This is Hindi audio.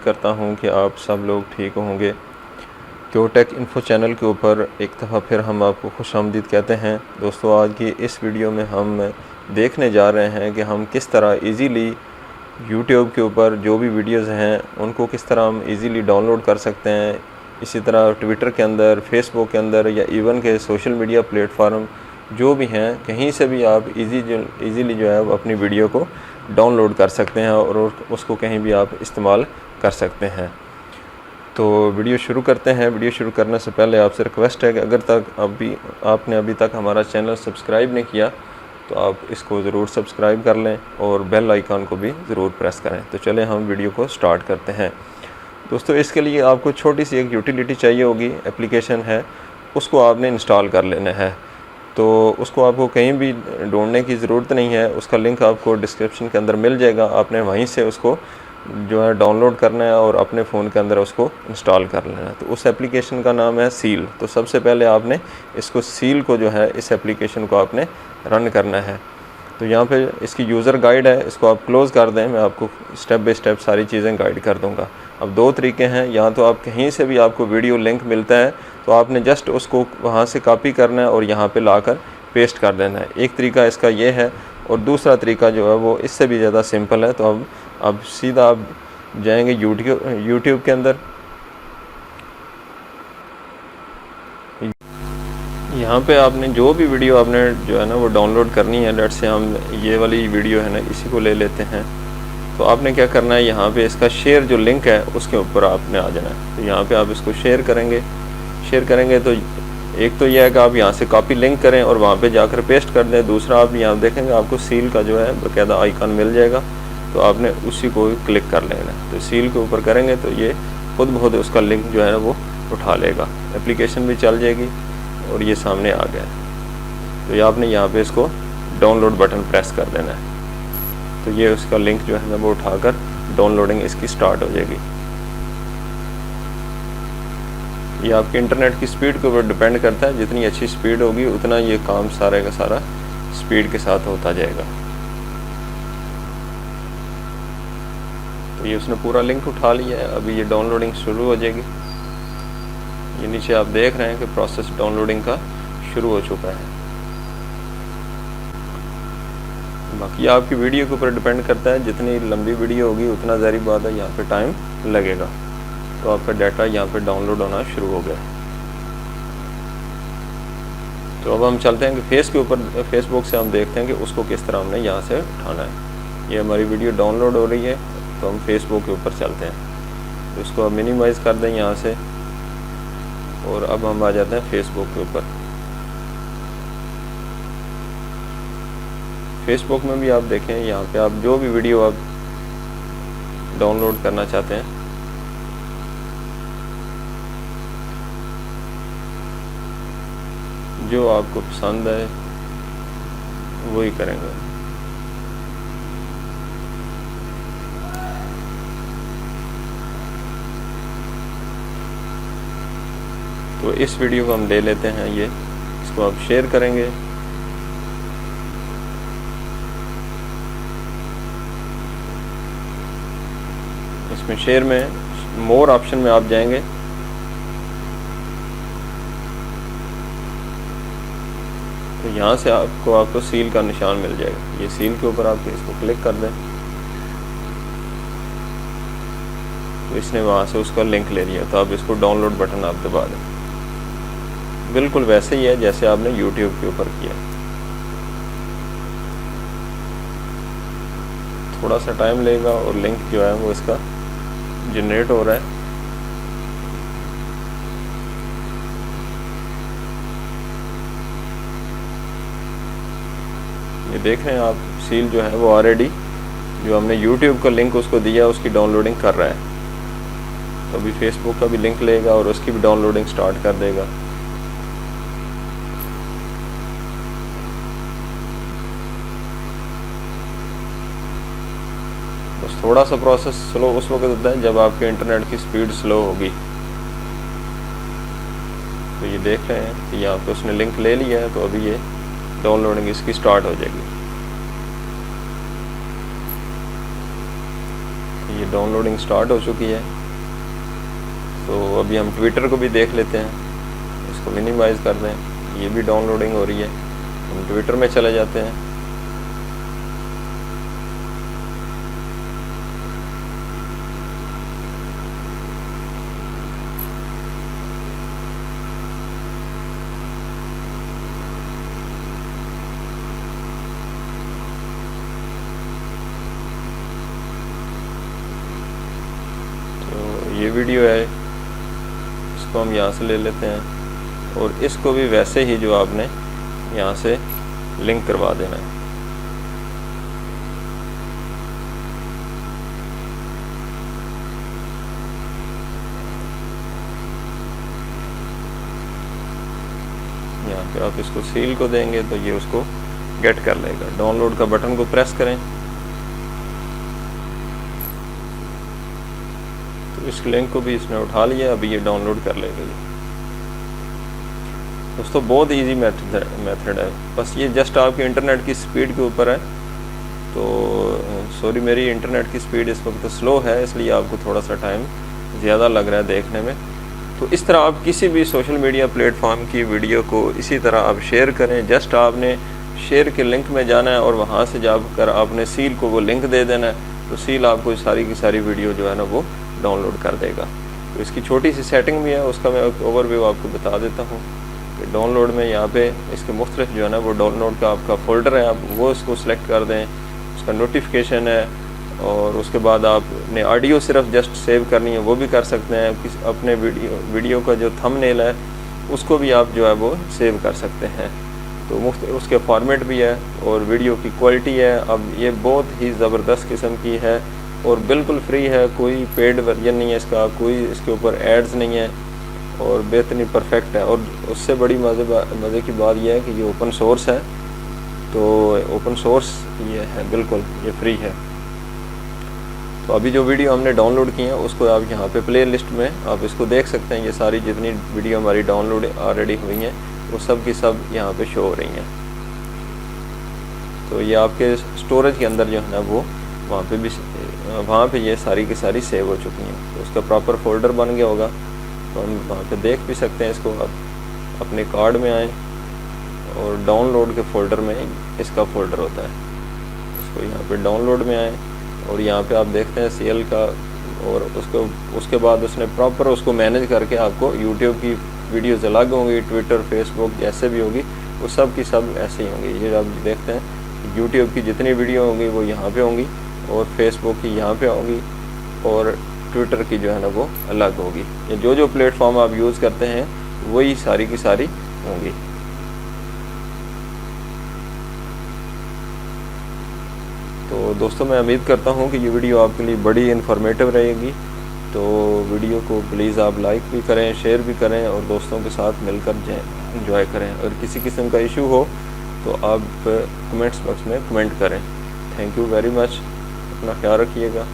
करता हूँ कि आप सब लोग ठीक होंगे। क्योटेक इन्फो चैनल के ऊपर एक दफ़ा फिर हम आपको खुशामदीद कहते हैं। दोस्तों, आज की इस वीडियो में हम देखने जा रहे हैं कि हम किस तरह इजीली यूट्यूब के ऊपर जो भी वीडियोस हैं उनको किस तरह हम इजीली डाउनलोड कर सकते हैं। इसी तरह ट्विटर के अंदर, फेसबुक के अंदर या इवन के सोशल मीडिया प्लेटफॉर्म जो भी हैं, कहीं से भी आप इजीली जो है वो अपनी वीडियो को डाउनलोड कर सकते हैं और उसको कहीं भी आप इस्तेमाल कर सकते हैं। तो वीडियो शुरू करते हैं। वीडियो शुरू करने से पहले आपसे रिक्वेस्ट है कि अगर आपने अभी तक हमारा चैनल सब्सक्राइब नहीं किया तो आप इसको ज़रूर सब्सक्राइब कर लें और बेल आइकन को भी ज़रूर प्रेस करें। तो चलें हम वीडियो को स्टार्ट करते हैं। दोस्तों, इसके लिए आपको छोटी सी एक यूटिलिटी चाहिए होगी, एप्लीकेशन है, उसको आपने इंस्टॉल कर लेना है। तो उसको आपको कहीं भी ढूंढने की ज़रूरत नहीं है, उसका लिंक आपको डिस्क्रिप्शन के अंदर मिल जाएगा। आपने वहीं से उसको जो है डाउनलोड करना है और अपने फ़ोन के अंदर उसको इंस्टॉल कर लेना है। तो उस एप्लीकेशन का नाम है सील। तो सबसे पहले आपने इसको सील को जो है इस एप्लीकेशन को आपने रन करना है। तो यहाँ पे इसकी यूज़र गाइड है, इसको आप क्लोज़ कर दें, मैं आपको स्टेप बाय स्टेप सारी चीज़ें गाइड कर दूँगा। अब दो तरीके हैं, या तो आप कहीं से भी आपको वीडियो लिंक मिलता है तो आपने जस्ट उसको वहाँ से कॉपी करना है और यहाँ पे लाकर पेस्ट कर देना है। एक तरीका इसका ये है और दूसरा तरीका जो है वो इससे भी ज़्यादा सिंपल है। तो अब सीधा आप जाएंगे यूट्यूब के अंदर। यहाँ पे आपने जो भी वीडियो आपने जो है ना वो डाउनलोड करनी है, लेट से हम ये वाली वीडियो है ना इसी को ले लेते हैं। तो आपने क्या करना है, यहाँ पे इसका शेयर जो लिंक है उसके ऊपर आपने आ जाना है। तो यहाँ पे आप इसको शेयर करेंगे तो एक तो यह है कि आप यहाँ से कॉपी लिंक करें और वहाँ पे जाकर पेस्ट कर दें। दूसरा, आप यहाँ देखेंगे आपको सील का जो है बाकायदा आइकन मिल जाएगा, तो आपने उसी को क्लिक कर लेना है। तो सील के ऊपर करेंगे तो ये खुद बहुत उसका लिंक जो है ना वो उठा लेगा, एप्लीकेशन भी चल जाएगी और ये सामने आ गया है। तो ये आपने यहाँ पे इसको डाउनलोड बटन प्रेस कर देना है। तो ये उसका लिंक जो है ना वो उठाकर डाउनलोडिंग इसकी स्टार्ट हो जाएगी। ये आपके इंटरनेट की स्पीड के ऊपर डिपेंड करता है, जितनी अच्छी स्पीड होगी उतना ये काम सारे का सारा स्पीड के साथ होता जाएगा। तो ये उसने पूरा लिंक उठा लिया है, अभी ये डाउनलोडिंग शुरू हो जाएगी। ये नीचे आप देख रहे हैं कि प्रोसेस डाउनलोडिंग का शुरू हो चुका है। बाकी आपकी वीडियो के ऊपर डिपेंड करता है, जितनी लंबी वीडियो होगी उतना ज़ाहिर बात है यहाँ पे टाइम लगेगा। तो आपका डाटा यहाँ पे डाउनलोड होना शुरू हो गया। तो अब हम चलते हैं कि फेसबुक से हम देखते हैं कि उसको किस तरह हमने यहाँ से उठाना है। ये हमारी वीडियो डाउनलोड हो रही है, तो हम फेसबुक के ऊपर चलते हैं। तो इसको अब मिनिमाइज़ कर दें यहाँ से और अब हम आ जाते हैं फेसबुक के ऊपर। फेसबुक में भी आप देखें, यहाँ पे आप जो भी वीडियो आप डाउनलोड करना चाहते हैं जो आपको पसंद है वही करेंगे। तो इस वीडियो को हम ले लेते हैं, ये इसको आप शेयर करेंगे। इसमें शेयर में मोर ऑप्शन में आप जाएंगे, तो यहाँ से आपको सील का निशान मिल जाएगा। ये सील के ऊपर आप इसको क्लिक कर दें तो इसने वहाँ से उसका लिंक ले लिया। तो आप इसको डाउनलोड बटन आप दबा दें, बिल्कुल वैसे ही है जैसे आपने YouTube के ऊपर किया। थोड़ा सा टाइम लेगा और लिंक जो है वो इसका जनरेट हो रहा है। ये देख रहे हैं आप, सील जो है वो ऑलरेडी जो हमने YouTube का लिंक उसको दिया उसकी डाउनलोडिंग कर रहा है। तो अभी फेसबुक का भी लिंक लेगा और उसकी भी डाउनलोडिंग स्टार्ट कर देगा। बस थोड़ा सा प्रोसेस स्लो उस वक्त होता है जब आपके इंटरनेट की स्पीड स्लो होगी। तो ये देख रहे हैं कि यहाँ पे उसने लिंक ले लिया है, तो अभी ये डाउनलोडिंग इसकी स्टार्ट हो जाएगी। ये डाउनलोडिंग स्टार्ट हो चुकी है। तो अभी हम ट्विटर को भी देख लेते हैं, इसको मिनिमाइज़ कर दें, ये भी डाउनलोडिंग हो रही है। हम ट्विटर में चले जाते हैं। ये वीडियो है, इसको हम यहाँ से ले लेते हैं और इसको भी वैसे ही जो आपने यहाँ से लिंक करवा देना है। यहाँ पे आप इसको सील को देंगे तो ये उसको गेट कर लेगा। डाउनलोड का बटन को प्रेस करें तो इस लिंक को भी इसने उठा लिया, अभी ये डाउनलोड कर लेगा। ये दोस्तों बहुत इजी मेथड है, बस ये जस्ट आपके इंटरनेट की स्पीड के ऊपर है। तो सॉरी, मेरी इंटरनेट की स्पीड इस वक्त स्लो है, इसलिए आपको थोड़ा सा टाइम ज़्यादा लग रहा है देखने में। तो इस तरह आप किसी भी सोशल मीडिया प्लेटफॉर्म की वीडियो को इसी तरह आप शेयर करें। जस्ट आपने शेयर के लिंक में जाना है और वहाँ से जाकर आपने सील को वो लिंक दे देना है, तो सील आपको सारी की सारी वीडियो जो है ना वो डाउनलोड कर देगा। तो इसकी छोटी सी सेटिंग भी है, उसका मैं ओवरव्यू आपको बता देता हूँ कि डाउनलोड में यहाँ पे इसके मुख्तलिफ जो है ना वो डाउनलोड का आपका फ़ोल्डर है, आप वो इसको सिलेक्ट कर दें। उसका नोटिफिकेशन है और उसके बाद आपने ऑडियो सिर्फ जस्ट सेव करनी है वो भी कर सकते हैं। अपने वीडियो का जो थंबनेल है उसको भी आप जो है वो सेव कर सकते हैं। तो उसके फॉर्मेट भी है और वीडियो की क्वालिटी है, अब ये बहुत ही ज़बरदस्त किस्म की है और बिल्कुल फ्री है। कोई पेड वर्जन नहीं है इसका, कोई इसके ऊपर एड्स नहीं है और बेहतरीन परफेक्ट है। और उससे बड़ी मज़े की बात यह है कि ये ओपन सोर्स है। तो ओपन सोर्स ये है, बिल्कुल ये फ्री है। तो अभी जो वीडियो हमने डाउनलोड की है उसको आप यहाँ पे प्ले लिस्ट में आप इसको देख सकते हैं। ये सारी जितनी वीडियो हमारी डाउनलोड ऑलरेडी हुई हैं वो सब की सब यहाँ पे शो हो रही हैं। तो ये आपके स्टोरेज के अंदर जो है ना वो वहाँ पे ये सारी की सारी सेव हो चुकी हैं। तो उसका प्रॉपर फोल्डर बन गया होगा, तो हम वहाँ पे देख भी सकते हैं इसको। आप अपने कार्ड में आएँ और डाउनलोड के फ़ोल्डर में इसका फ़ोल्डर होता है, इसको यहाँ पे डाउनलोड में आएँ और यहाँ पे आप देखते हैं CL का। और उसके बाद उसने प्रॉपर उसको मैनेज करके आपको यूट्यूब की वीडियोज़ अलग होंगी, ट्विटर फेसबुक जैसे भी होगी वो सब की सब ऐसे ही होंगी। ये आप देखते हैं यूट्यूब की जितनी वीडियो होंगी वो यहाँ पे होंगी और फेसबुक की यहाँ पे होंगी और ट्विटर की जो है ना वो अलग होगी। ये जो प्लेटफॉर्म आप यूज़ करते हैं वही सारी की सारी होंगी। तो दोस्तों मैं उम्मीद करता हूँ कि ये वीडियो आपके लिए बड़ी इन्फॉर्मेटिव रहेगी। तो वीडियो को प्लीज़ आप लाइक भी करें, शेयर भी करें और दोस्तों के साथ मिलकर एंजॉय करें। और किसी किस्म का इशू हो तो आप कमेंट्स बॉक्स में कमेंट करें। थैंक यू वेरी मच, अपना ख्याल रखिएगा।